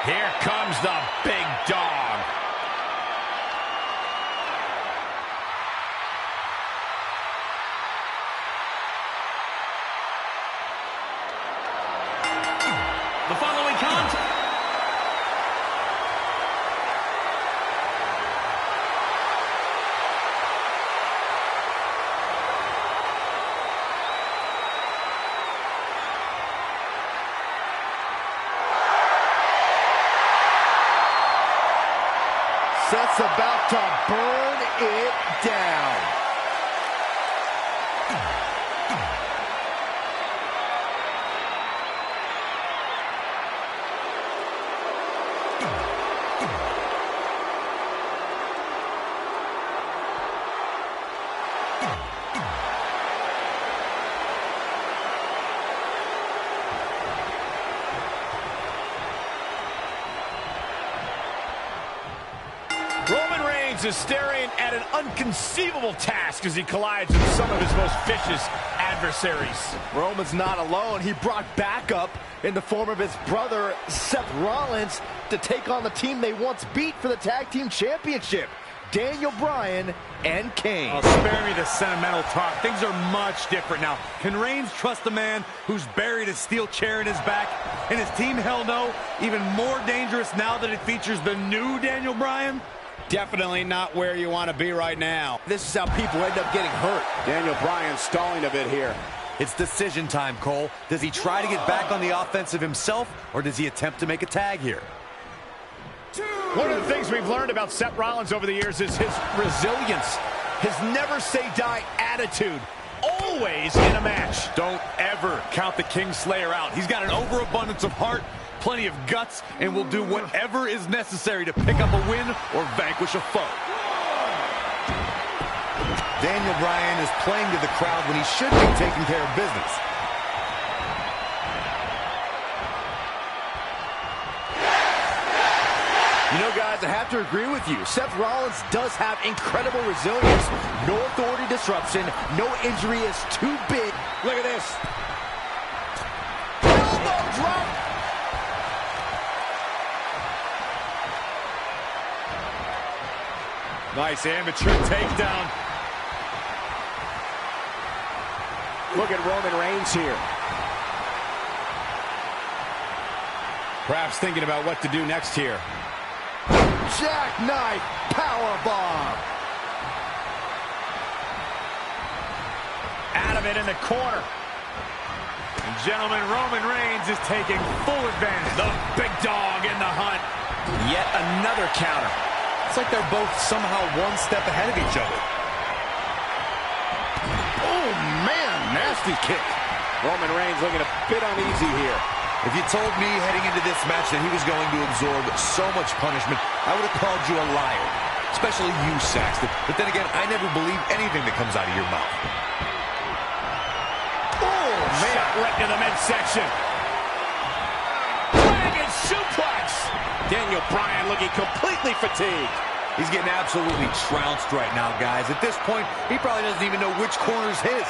Here comes the big dog. The following contest. Seth's about to burn it down. Roman Reigns is staring at an inconceivable task as he collides with some of his most vicious adversaries. Roman's not alone. He brought backup in the form of his brother, Seth Rollins, to take on the team they once beat for the Tag Team Championship, Daniel Bryan and Kane. Oh, spare me the sentimental talk. Things are much different now. Can Reigns trust the man who's buried a steel chair in his back? And his team, hell no. Even more dangerous now that it features the new Daniel Bryan? Definitely not where you want to be right now. This is how people end up getting hurt. Daniel Bryan stalling a bit here. It's decision time, Cole. Does he try to get back on the offensive himself, or does he attempt to make a tag here? One of the things we've learned about Seth Rollins over the years is his resilience, his never-say-die attitude, always in a match. Don't ever count the Kingslayer out. He's got an overabundance of heart, plenty of guts, and will do whatever is necessary to pick up a win or vanquish a foe. Daniel Bryan is playing to the crowd when he should be taking care of business. You know, guys, I have to agree with you. Seth Rollins does have incredible resilience. No authority disruption. No injury is too big. Look at this. Elbow drop. Nice amateur takedown. Look at Roman Reigns here. Perhaps thinking about what to do next here. Jackknife powerbomb. Out of it in the corner. And gentlemen, Roman Reigns is taking full advantage. The big dog in the hunt. Yet another counter. It's like they're both somehow one step ahead of each other. Oh, man, nasty kick. Roman Reigns looking a bit uneasy here. If you told me heading into this match that he was going to absorb so much punishment, I would have called you a liar. Especially you, Saxton. But then again, I never believe anything that comes out of your mouth. Oh, man. Shot right to the midsection. Dragon suplex. Daniel Bryan looking completely fatigued. He's getting absolutely trounced right now, guys. At this point, he probably doesn't even know which corner's his.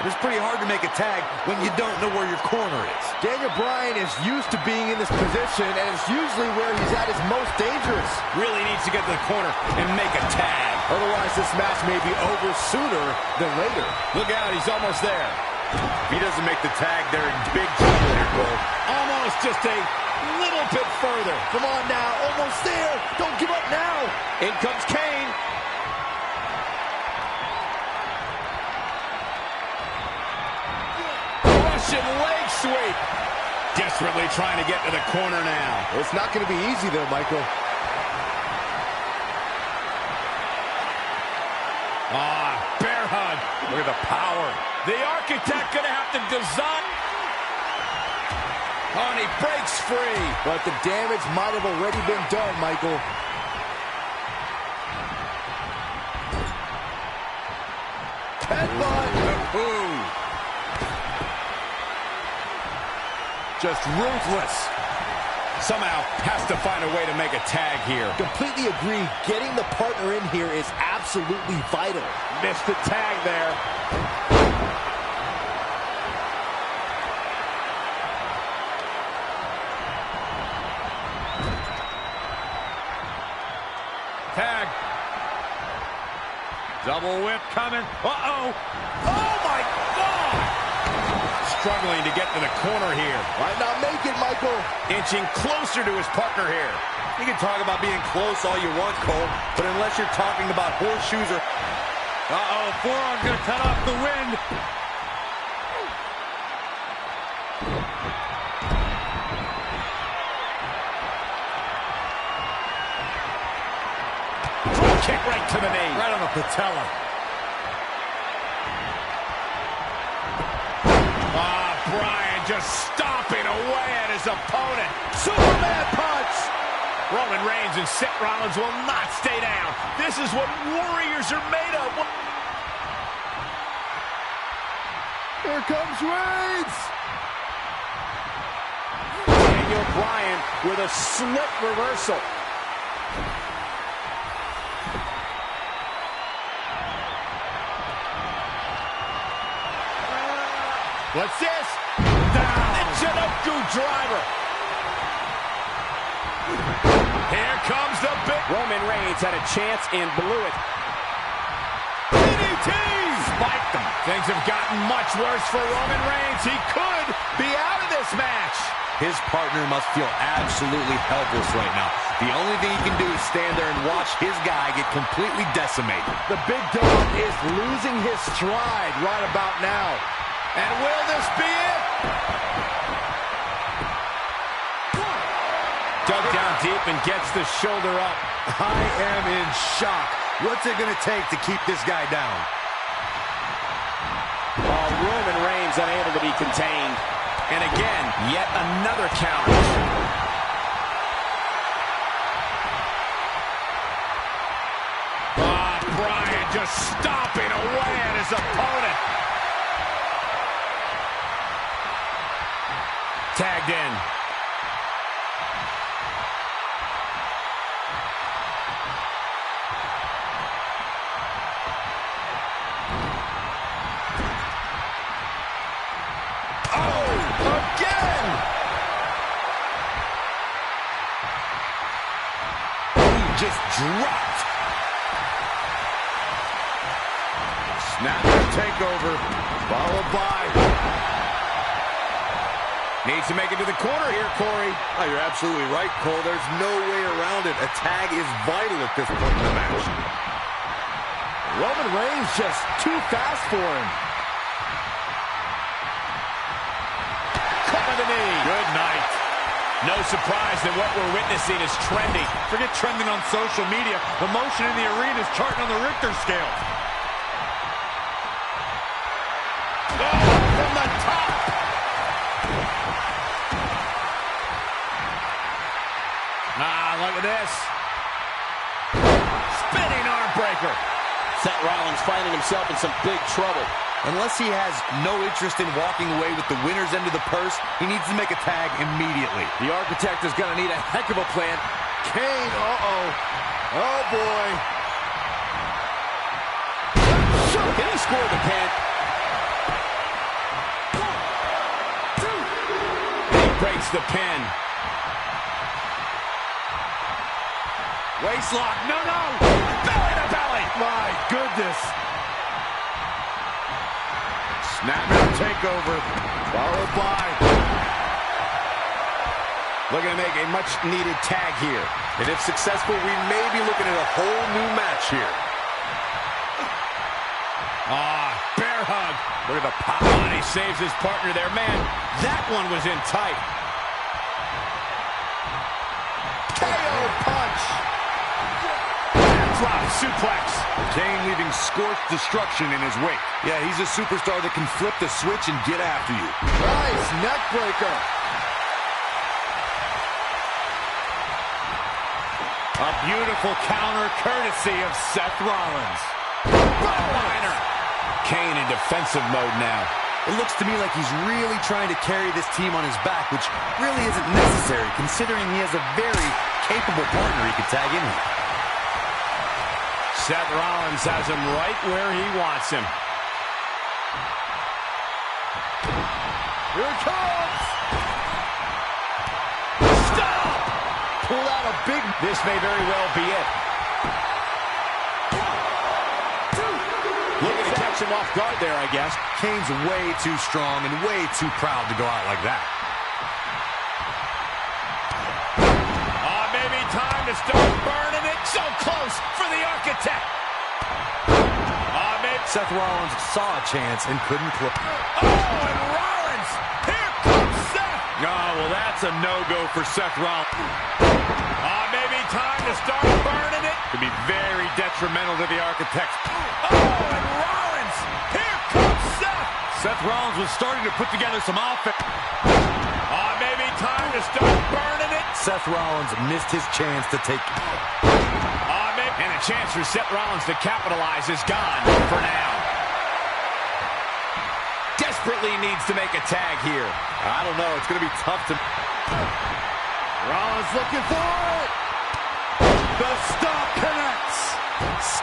It's pretty hard to make a tag when you don't know where your corner is. Daniel Bryan is used to being in this position, and it's usually where he's at his most dangerous. Really needs to get to the corner and make a tag. Otherwise, this match may be over sooner than later. Look out, he's almost there. If he doesn't make the tag, they're in big trouble here, Cole. Almost, just a little bit further. Come on now, almost there. Don't give up now. In comes Kane. Russian leg sweep. Desperately trying to get to the corner now. It's not going to be easy, though, Michael. Bear hug. Look at the power. The architect going to have to design. Oh, and he breaks free. But the damage might have already been done, Michael. Headbutt. Ooh. Just ruthless. Somehow has to find a way to make a tag here. Completely agree. Getting the partner in here is absolutely vital. Missed the tag there. Double whip coming. Uh-oh. Oh, my God. Struggling to get to the corner here. Might not make it, Michael. Inching closer to his partner here. You can talk about being close all you want, Cole, but unless you're talking about horseshoes or... Uh-oh, forearm's gonna cut off the wind. Drop kick right to the knee. Right on the patella. Bryan just stomping away at his opponent. Superman punch. Roman Reigns and Seth Rollins will not stay down. This is what warriors are made of. Here comes Reigns. Daniel Bryan with a slick reversal. What's this? Down. The Chinoku driver. Here comes the big... Roman Reigns had a chance and blew it. DDT! Spiked him. Things have gotten much worse for Roman Reigns. He could be out of this match. His partner must feel absolutely helpless right now. The only thing he can do is stand there and watch his guy get completely decimated. The big dog is losing his stride right about now. And will this be it? Dug down deep and gets the shoulder up. I am in shock. What's it going to take to keep this guy down? Roman Reigns unable to be contained. And again, yet another counter. Bryan just stomping away at his opponent. Tagged in. Just dropped. Snap takeover, followed by... Needs to make it to the corner here, Corey. Oh, you're absolutely right, Cole. There's no way around it. A tag is vital at this point in the match. Roman Reigns just too fast for him. Cover the knee. Good night. No surprise that what we're witnessing is trending. Forget trending on social media. The motion in the arena is charting on the Richter scale. Oh, from the top. Look at this. Spinning arm breaker. Seth Rollins finding himself in some big trouble. Unless he has no interest in walking away with the winner's end of the purse, he needs to make a tag immediately. The Architect is going to need a heck of a plan. Kane, uh-oh. Oh, boy. Can he score the pin? He breaks the pin. Waistlock, no! Belly to belly. My goodness. Snapmare takeover, followed by... Looking to make a much-needed tag here. And if successful, we may be looking at a whole new match here. Bear hug. Look at the pop on. He saves his partner there. Man, that one was in tight. KO punch. Drop suplex. Kane leaving scorched destruction in his wake. Yeah, he's a superstar that can flip the switch and get after you. Nice neck breaker. A beautiful counter courtesy of Seth Rollins. Frontliner. Kane in defensive mode now. It looks to me like he's really trying to carry this team on his back, which really isn't necessary, considering he has a very capable partner he could tag in with. Seth Rollins has him right where he wants him. Here it comes. Stop! Pulled out a big... This may very well be it. 1, 2, Looking to catch him off guard there, I guess. Kane's way too strong and way too proud to go out like that. Maybe time to start burning it. So close for the Architect. Seth Rollins saw a chance and couldn't close. Oh, and Rollins. Here comes Seth. Oh, well, that's a no-go for Seth Rollins. Maybe time to start burning it. Could be very detrimental to the Architect. Oh, and Rollins. Here comes Seth. Seth Rollins was starting to put together some offense. Maybe time to start burning it. Seth Rollins missed his chance to take. And a chance for Seth Rollins to capitalize is gone for now. Desperately needs to make a tag here. I don't know. It's going to be tough to. Rollins looking for it. The stop connects.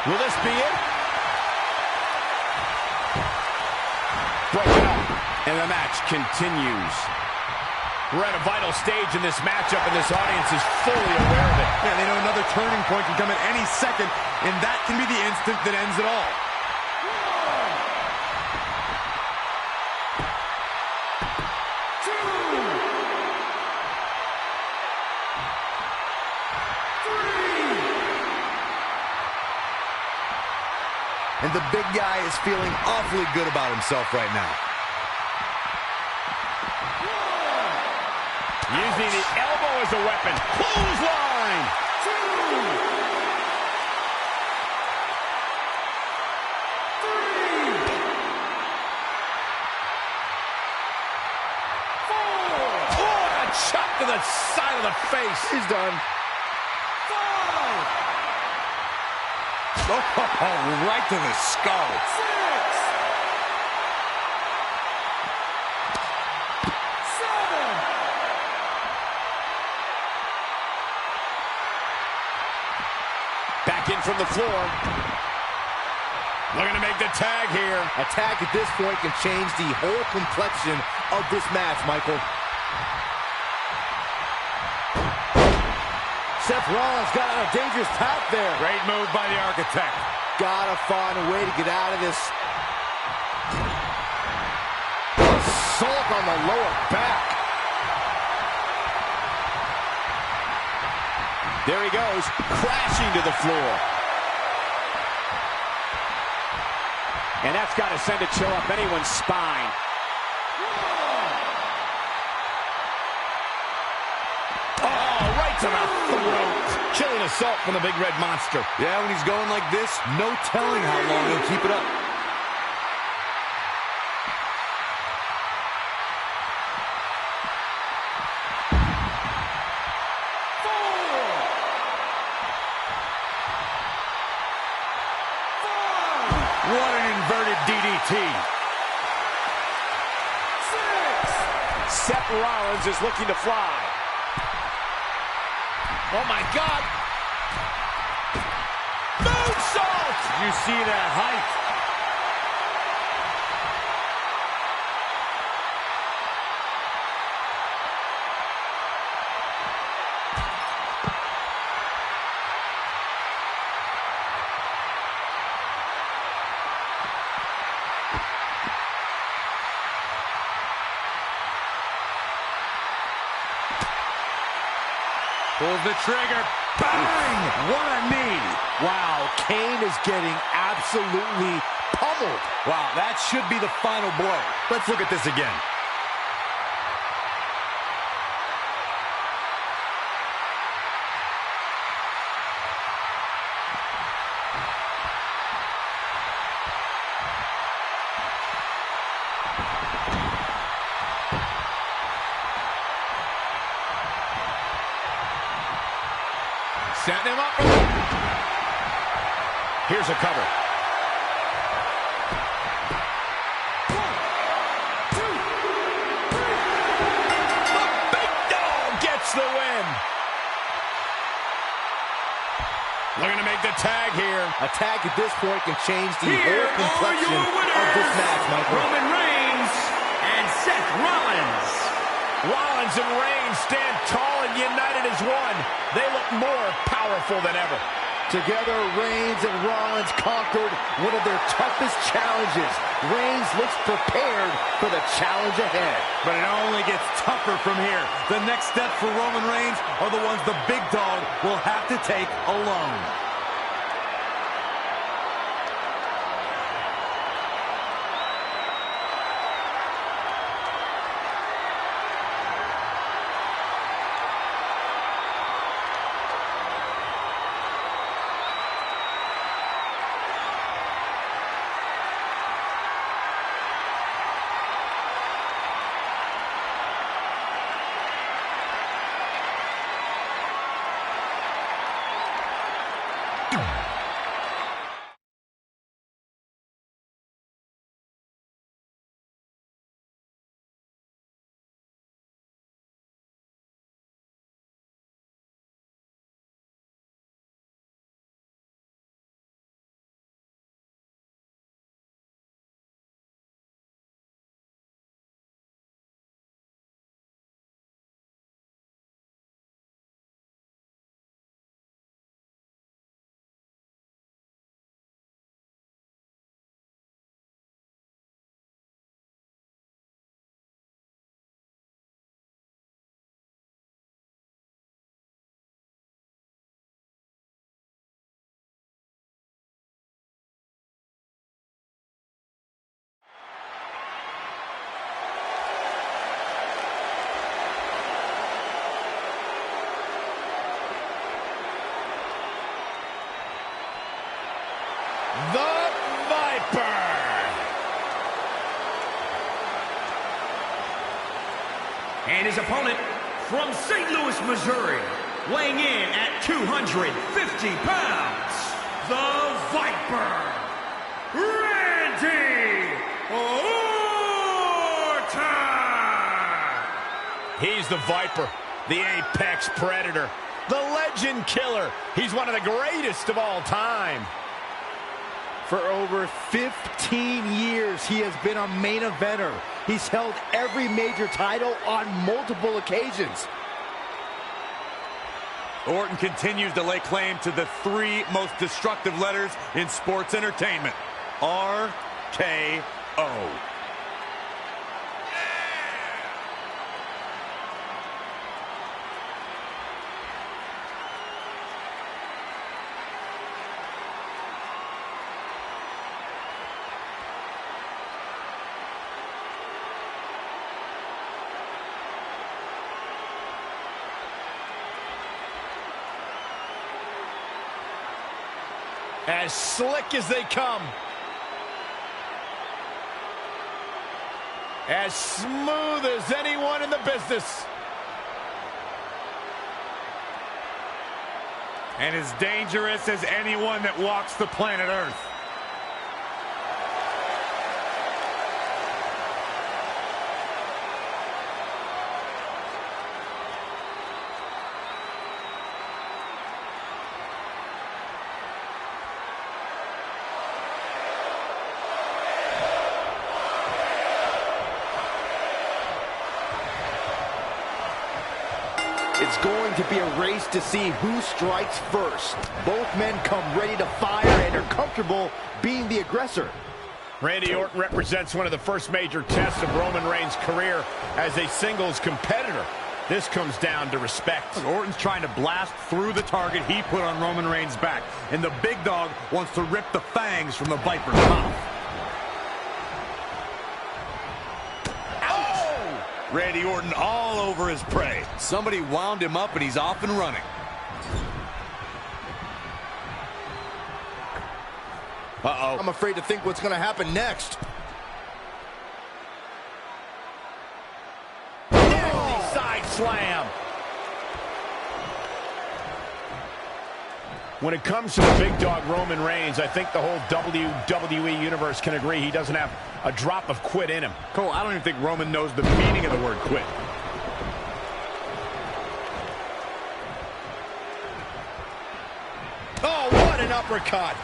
Will this be it? Broken up. And the match continues. We're at a vital stage in this matchup, and this audience is fully aware of it. Yeah, they know another turning point can come at any second, and that can be the instant that ends it all. And the big guy is feeling awfully good about himself right now. Using the elbow as a weapon. Clothesline. Oh, a shot to the side of the face. He's done. Oh, right to the skull. Back in from the floor. Looking to make the tag here. A tag at this point can change the whole complexion of this match, Michael. Seth Rollins got on a dangerous path there. Great move by the Architect. Gotta find a way to get out of this. Assault on the lower back. There he goes, crashing to the floor. And that's got to send a chill up anyone's spine. Oh, right to the throat. Chilling assault from the Big Red Monster. Yeah, when he's going like this, no telling how long he'll keep it up. What an inverted DDT. Seth Rollins is looking to fly. Oh, my God. Moonsault! You see that height? Pulls the trigger. Bang! What a knee. Wow, Kane is getting absolutely pummeled. Wow, that should be the final blow. Let's look at this again. Setting him up. Here's a cover. 1, 2, 3. The big dog gets the win. Looking to make the tag here. A tag at this point can change the whole complexion of this match, Michael. Roman Reigns and Seth Rollins. Rollins and Reigns stand tall and united as one. They look more powerful than ever. Together, Reigns and Rollins conquered one of their toughest challenges. Reigns looks prepared for the challenge ahead. But it only gets tougher from here. The next steps for Roman Reigns are the ones the big dog will have to take alone. The Viper. And his opponent from St. Louis, Missouri, weighing in at 250 pounds, the Viper, Randy Orton! He's the Viper, the apex predator, the legend killer. He's one of the greatest of all time. For over 15 years, he has been a main eventer. He's held every major title on multiple occasions. Orton continues to lay claim to the three most destructive letters in sports entertainment. RKO. As slick as they come. As smooth as anyone in the business. And as dangerous as anyone that walks the planet Earth. It's going to be a race to see who strikes first. Both men come ready to fire and are comfortable being the aggressor. Randy Orton represents one of the first major tests of Roman Reigns' career as a singles competitor. This comes down to respect. Orton's trying to blast through the target he put on Roman Reigns' back, and the big dog wants to rip the fangs from the Viper's mouth. Randy Orton all over his prey. Somebody wound him up and he's off and running. Uh-oh. I'm afraid to think what's going to happen next. Nasty side slam. When it comes to the big dog Roman Reigns, I think the whole WWE Universe can agree he doesn't have a drop of quit in him. Cole, I don't even think Roman knows the meaning of the word quit. Oh, what an uppercut.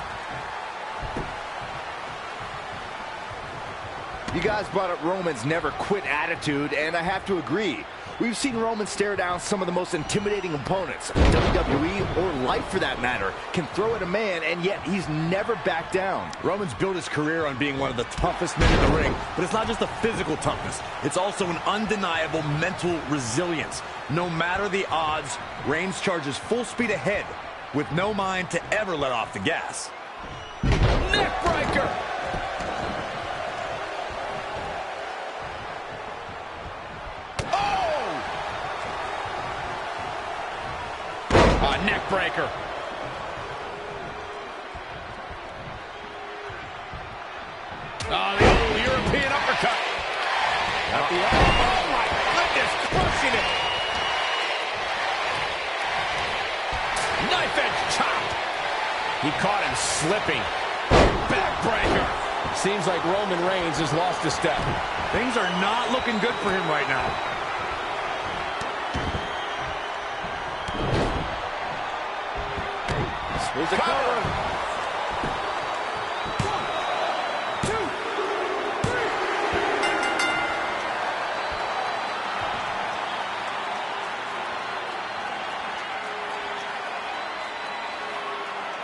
You guys brought up Roman's never quit attitude, and I have to agree. We've seen Roman stare down some of the most intimidating opponents, WWE or life for that matter, can throw at a man, and yet he's never backed down. Roman's built his career on being one of the toughest men in the ring, but it's not just a physical toughness. It's also an undeniable mental resilience. No matter the odds, Reigns charges full speed ahead with no mind to ever let off the gas. Neckbreaker! Neckbreaker. Oh, the old European uppercut. Oh, my goodness, crushing it. Knife edge chop. He caught him slipping. Backbreaker. Seems like Roman Reigns has lost a step. Things are not looking good for him right now. Here's a cover. 1, 2, 3.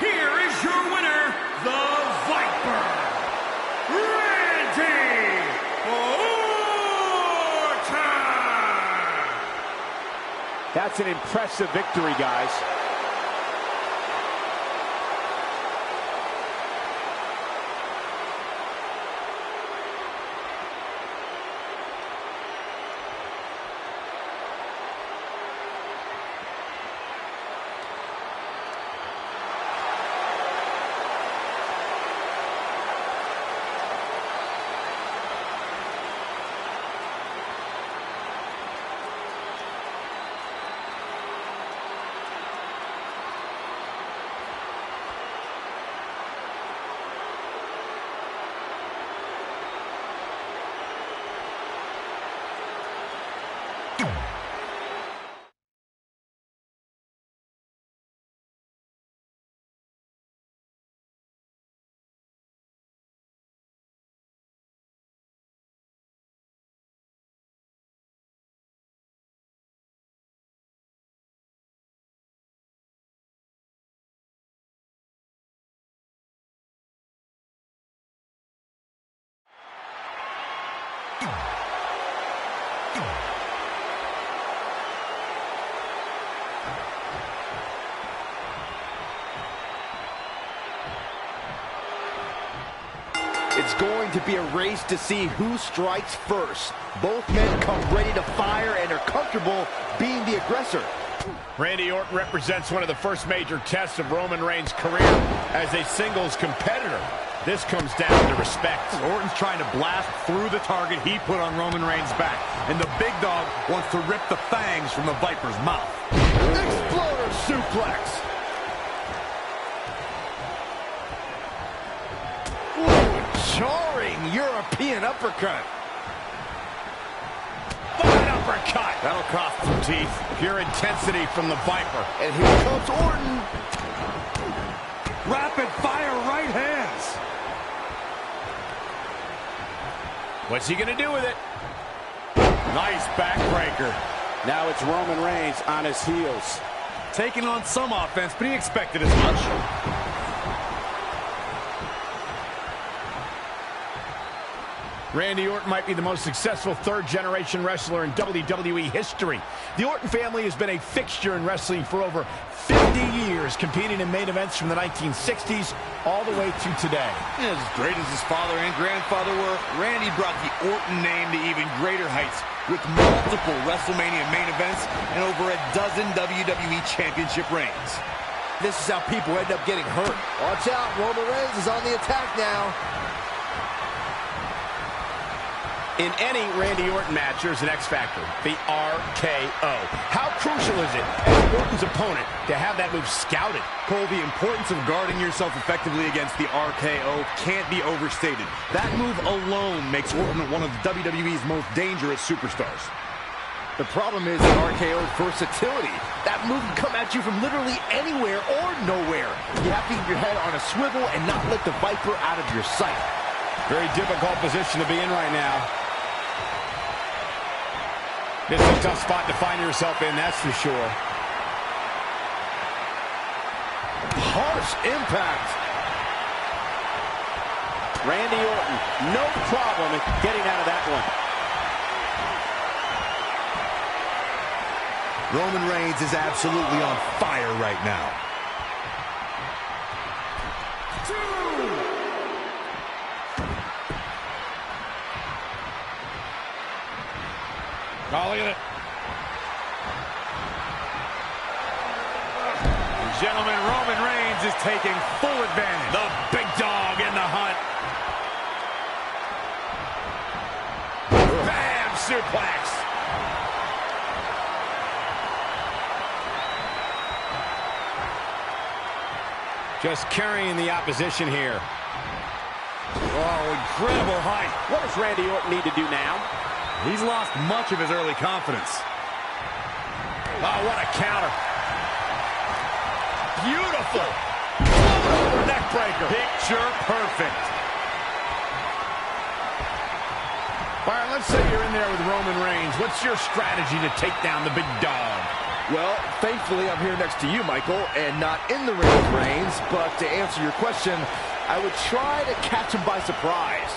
Here is your winner, the Viper, Randy Orton! That's an impressive victory, guys. It's going to be a race to see who strikes first. Both men come ready to fire and are comfortable being the aggressor. Randy Orton represents one of the first major tests of Roman Reigns' career as a singles competitor. This comes down to respect. Orton's trying to blast through the target he put on Roman Reigns' back, and the big dog wants to rip the fangs from the Viper's mouth. Exploder suplex. Jarring European uppercut. Fine uppercut. That'll cost some teeth. Pure intensity from the Viper. And here comes Orton. Rapid fire right hands. What's he going to do with it? Nice backbreaker. Now it's Roman Reigns on his heels. Taking on some offense, but he expected as much. Randy Orton might be the most successful third-generation wrestler in WWE history. The Orton family has been a fixture in wrestling for over 50 years, competing in main events from the 1960s all the way to today. As great as his father and grandfather were, Randy brought the Orton name to even greater heights with multiple WrestleMania main events and over a dozen WWE Championship reigns. This is how people end up getting hurt. Watch out, Roman Reigns is on the attack now. In any Randy Orton match, there's an X factor, the RKO. How crucial is it as Orton's opponent to have that move scouted? Cole, the importance of guarding yourself effectively against the RKO can't be overstated. That move alone makes Orton one of WWE's most dangerous superstars. The problem is the RKO's versatility. That move can come at you from literally anywhere or nowhere. You have to keep your head on a swivel and not let the Viper out of your sight. Very difficult position to be in right now. This is a tough spot to find yourself in, that's for sure. Harsh impact. Randy Orton, no problem in getting out of that one. Roman Reigns is absolutely on fire right now. Oh, look at it. Gentlemen, Roman Reigns is taking full advantage. The big dog in the hunt. Bam! Suplex. Just carrying the opposition here. Oh, incredible height. What does Randy Orton need to do now? He's lost much of his early confidence. Oh, what a counter. Beautiful. Over neck breaker. Picture perfect. Byron, let's say you're in there with Roman Reigns. What's your strategy to take down the big dog? Well, thankfully, I'm here next to you, Michael, and not in the ring with Reigns. But to answer your question, I would try to catch him by surprise.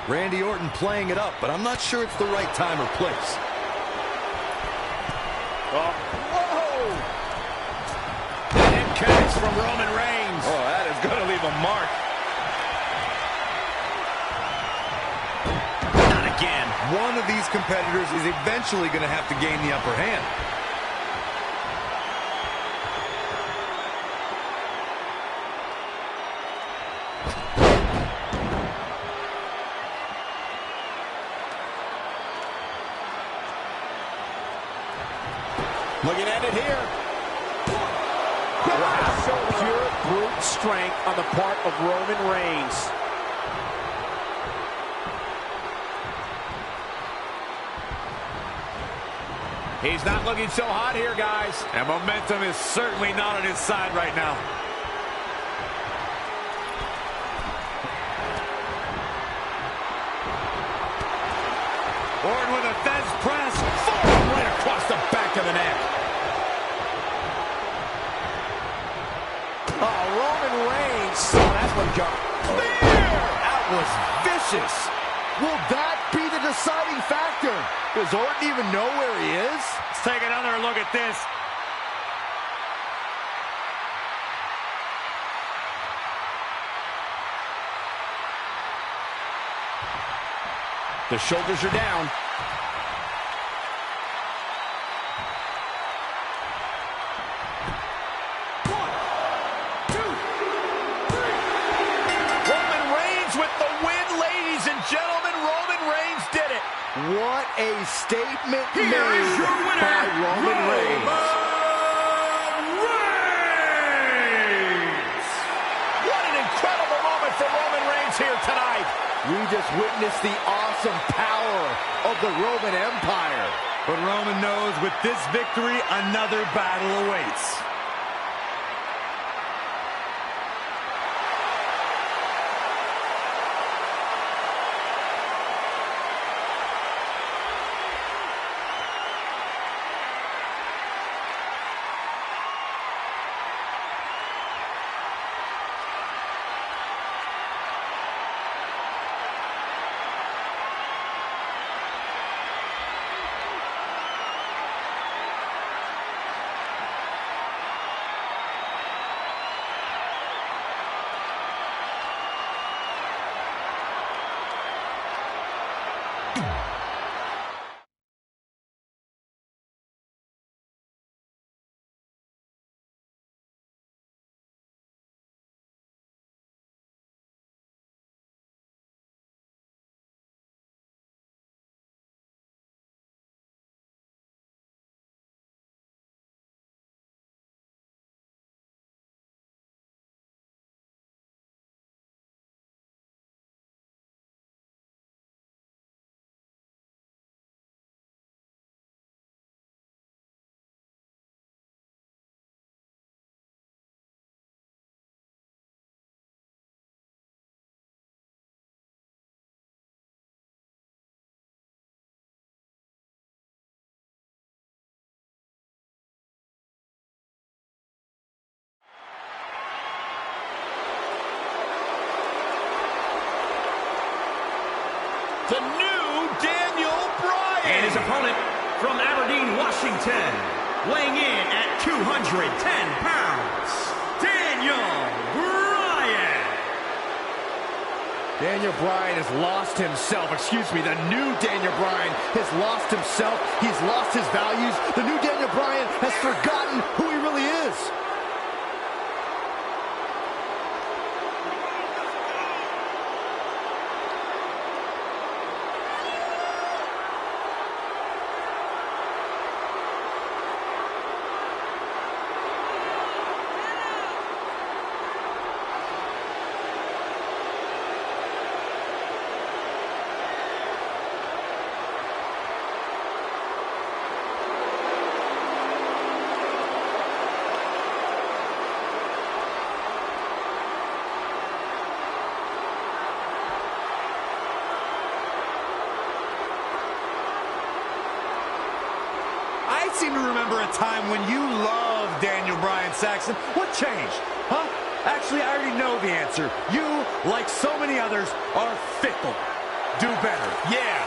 Randy Orton playing it up, but I'm not sure it's the right time or place. Oh, whoa! An impact from Roman Reigns. Oh, that is going to leave a mark. Not again. One of these competitors is eventually going to have to gain the upper hand. Looking at it here. Wow. So pure brute strength on the part of Roman Reigns. He's not looking so hot here, guys. And momentum is certainly not on his side right now. Orton with a Fez press. Forearm right across the back of the neck. Oh, Roman Reigns. Oh, that's what got. That was vicious. Will that be the deciding factor? Does Orton even know where he is? Let's take another look at this. The shoulders are down. Roman Reigns with the win, ladies and gentlemen. Roman Reigns did it. What a statement Here made is your winner, by Roman Reigns. Reigns. What an incredible moment for Roman Reigns here tonight. We just witnessed the awesome power of the Roman Empire. But Roman knows with this victory, another battle awaits. the new Daniel Bryan. And his opponent from Aberdeen, Washington, weighing in at 210 pounds, Daniel Bryan. Daniel Bryan has lost himself. Excuse me, the new Daniel Bryan has lost himself. He's lost his values. The new Daniel Bryan has forgotten who he really is. I seem to remember a time when you loved Daniel Bryan, Saxton. What changed? Huh? Actually, I already know the answer. You, like so many others, are fickle. Do better. Yeah.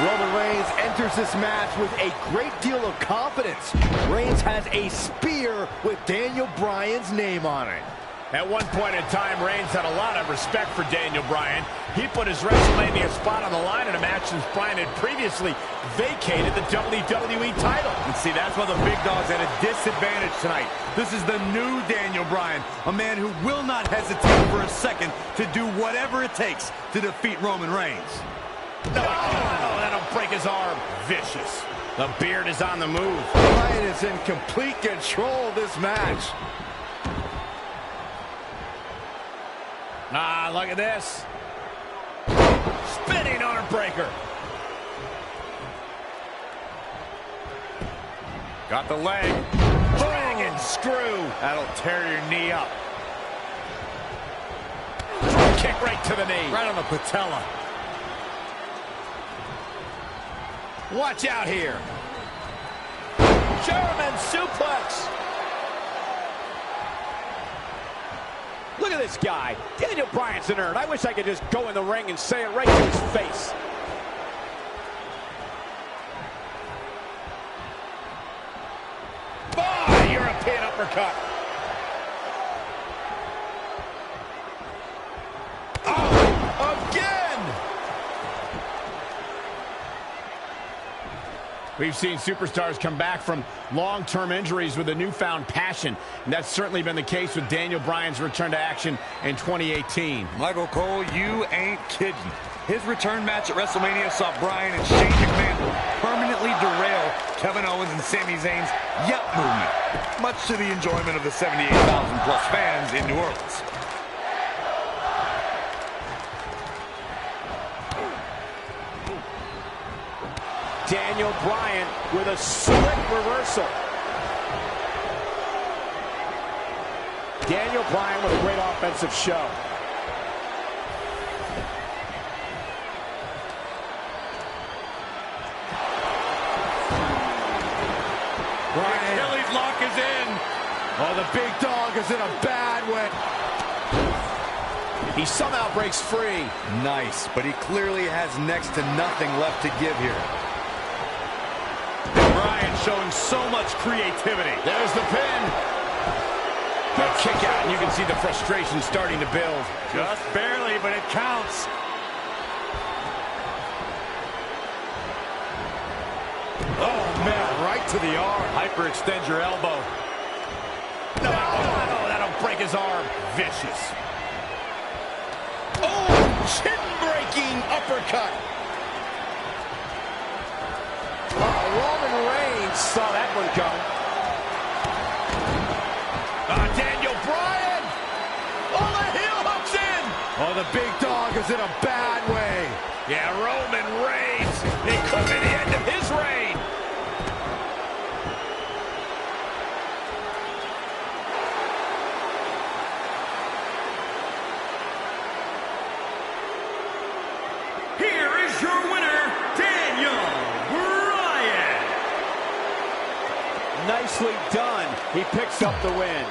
Roman Reigns enters this match with a great deal of confidence. Reigns has a spear with Daniel Bryan's name on it. At one point in time, Reigns had a lot of respect for Daniel Bryan. He put his WrestleMania spot on the line in a match since Bryan had previously vacated the WWE title. And see, that's why the big dog's at a disadvantage tonight. This is the new Daniel Bryan, a man who will not hesitate for a second to do whatever it takes to defeat Roman Reigns. No, that'll break his arm. Vicious. The beard is on the move. Bryan is in complete control of this match. Ah, look at this. Spinning arm breaker. Got the leg. Dragon screw. That'll tear your knee up. Kick right to the knee. Right on the patella. Watch out here. German suplex. Look at this guy. Daniel Bryan's a nerd. I wish I could just go in the ring and say it right to his face. Oh, European uppercut. Oh, again. We've seen superstars come back from long-term injuries with a newfound passion, and that's certainly been the case with Daniel Bryan's return to action in 2018. Michael Cole, you ain't kidding. His return match at WrestleMania saw Bryan and Shane McMahon permanently derail Kevin Owens and Sami Zayn's Yup movement, much to the enjoyment of the 78,000 plus fans in New Orleans. Daniel Bryan with a slick reversal. Daniel Bryan with a great offensive show. Bryan. Achilles lock is in. Oh, the big dog is in a bad way. He somehow breaks free. Nice, but he clearly has next to nothing left to give here. Bryan showing so much creativity. There's the pin. A kick out, and you can see the frustration starting to build. Just barely, but it counts. Oh, man, right to the arm. Hyperextend your elbow. No, that'll break his arm. Vicious. Oh, chin-breaking uppercut. Roman Reigns saw that one coming. Daniel Bryan. Oh, the heel hook's in. Oh, the big dog is in a bad way. Yeah, Roman Reigns. It could be the end of his reign. Here is your winner, Daniel Bryan. nicely done. He picks up the win.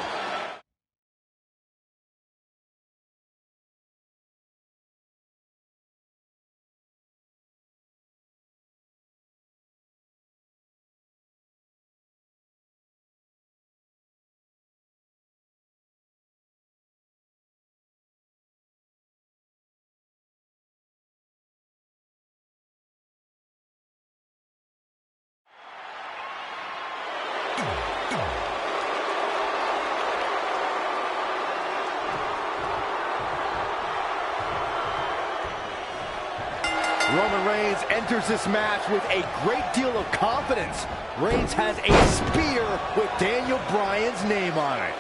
Roman Reigns enters this match with a great deal of confidence. Reigns has a spear with Daniel Bryan's name on it.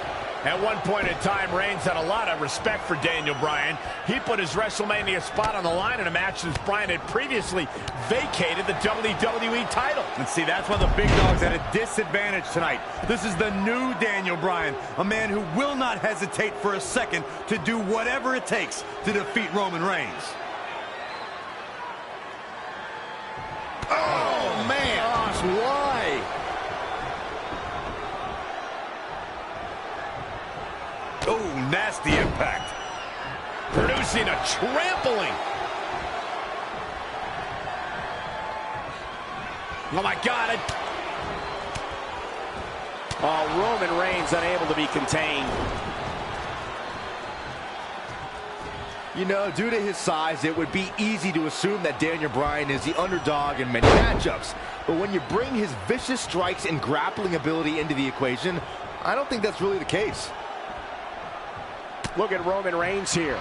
At one point in time, Reigns had a lot of respect for Daniel Bryan. He put his WrestleMania spot on the line in a match since Bryan had previously vacated the WWE title. And see, that's why the big dog's at a disadvantage tonight. This is the new Daniel Bryan, a man who will not hesitate for a second to do whatever it takes to defeat Roman Reigns. Oh, man. Gosh, why? Oh, nasty impact. Producing a trampling. Oh, my God. Oh, Roman Reigns unable to be contained. You know, due to his size, it would be easy to assume that Daniel Bryan is the underdog in many matchups. But when you bring his vicious strikes and grappling ability into the equation, I don't think that's really the case. Look at Roman Reigns here.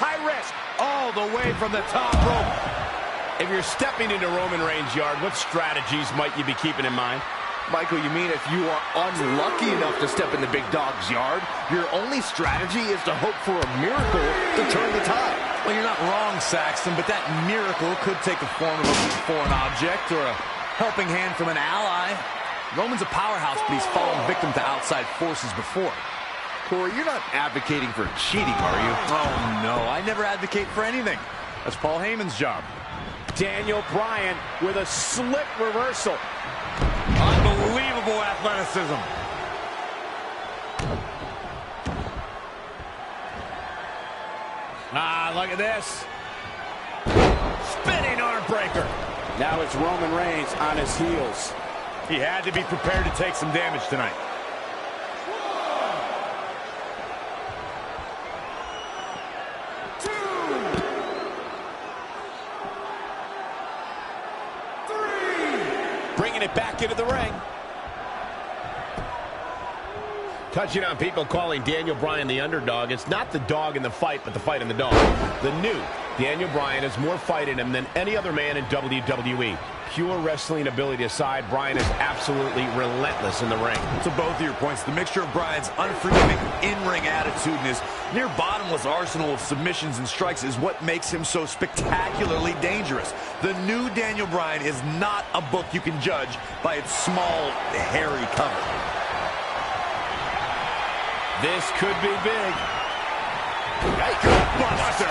High risk. All the way from the top rope. If you're stepping into Roman Reigns' yard, what strategies might you be keeping in mind? Michael, you mean if you are unlucky enough to step in the big dog's yard, your only strategy is to hope for a miracle to turn the tide? Well, you're not wrong, Saxton, but that miracle could take the form of a foreign object or a helping hand from an ally. Roman's a powerhouse, but he's fallen victim to outside forces before. Corey, you're not advocating for cheating, are you? Oh, no, I never advocate for anything. That's Paul Heyman's job. Daniel Bryan with a slick reversal. Unbelievable athleticism. Ah, look at this. Spinning arm breaker. Now it's Roman Reigns on his heels. He had to be prepared to take some damage tonight. Bringing it back into the ring. Touching on people calling Daniel Bryan the underdog, it's not the dog in the fight, but the fight in the dog. The new Daniel Bryan has more fight in him than any other man in WWE. Pure wrestling ability aside, Bryan is absolutely relentless in the ring. To both of your points, the mixture of Bryan's unforgiving in-ring attitude and his near bottomless arsenal of submissions and strikes is what makes him so spectacularly dangerous. The new Daniel Bryan is not a book you can judge by its small, hairy cover. This could be big. Buster.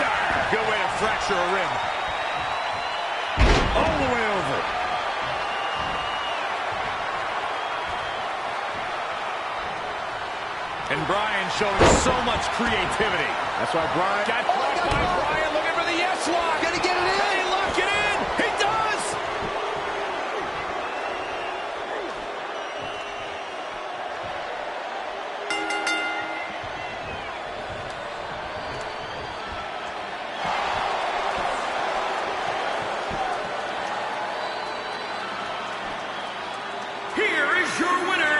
Good way to fracture a rib. All the way over. And Bryan showing so much creativity. That's why Bryan Got caught by Bryan, looking for the yes lock. Gonna get it in. Can he lock it in? He does! Here is your winner,